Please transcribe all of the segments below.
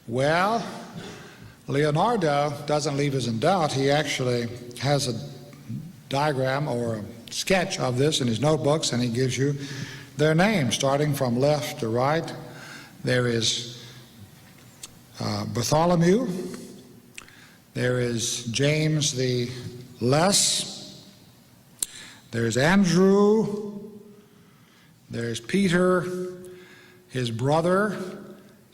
Well, Leonardo doesn't leave us in doubt. He actually has a diagram or a sketch of this in his notebooks, and he gives you their names, starting from left to right. There is Bartholomew. There is James the Less. There's Andrew. There's Peter, his brother,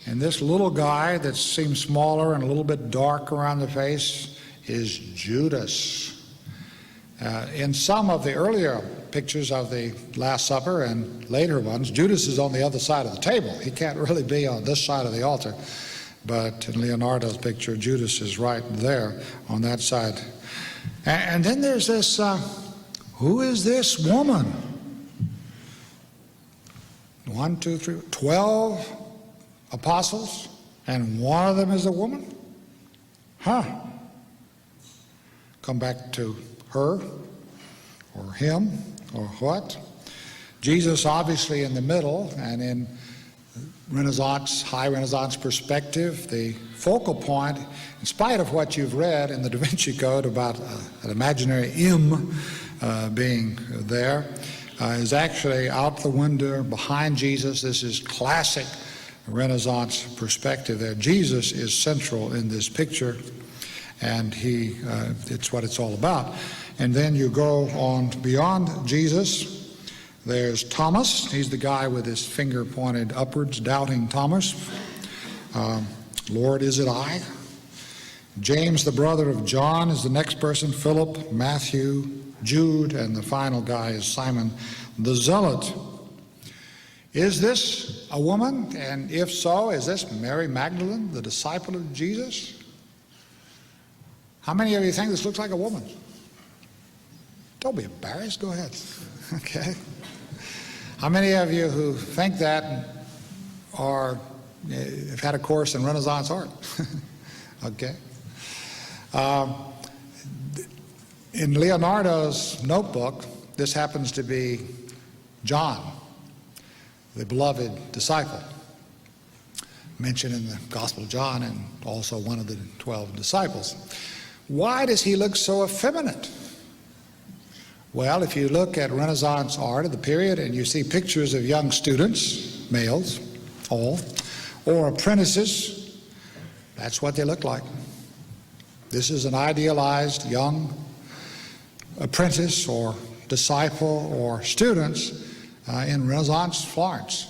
and this little guy that seems smaller and a little bit dark around the face is Judas. In some of the earlier pictures of the Last Supper and later ones, Judas is on the other side of the table. He can't really be on this side of the altar. But in Leonardo's picture, Judas is right there on that side. And then there's this, who is this woman? 1, 2, 3, 12 apostles, and one of them is a woman? Huh. Come back to her, or him, or what? Jesus obviously in the middle, and in Renaissance, high Renaissance perspective, the focal point, in spite of what you've read in the Da Vinci Code about an imaginary M being there, is actually out the window behind Jesus. This is classic Renaissance perspective there. Jesus is central in this picture, and it's what it's all about. And then you go on beyond Jesus. There's Thomas. He's the guy with his finger pointed upwards, doubting Thomas. Lord, is it I? James, the brother of John, is the next person. Philip, Matthew, Jude, and the final guy is Simon the Zealot. Is this a woman? And if so, is this Mary Magdalene, the disciple of Jesus? How many of you think this looks like a woman? Don't be embarrassed. Go ahead. Okay. How many of you who think that have had a course in Renaissance art? Okay. In Leonardo's notebook, this happens to be John, the beloved disciple, mentioned in the Gospel of John and also one of the 12 disciples. Why does he look so effeminate? Well, if you look at Renaissance art of the period and you see pictures of young students, males, all, or apprentices, that's what they look like. This is an idealized young apprentice or disciple or students in Renaissance Florence.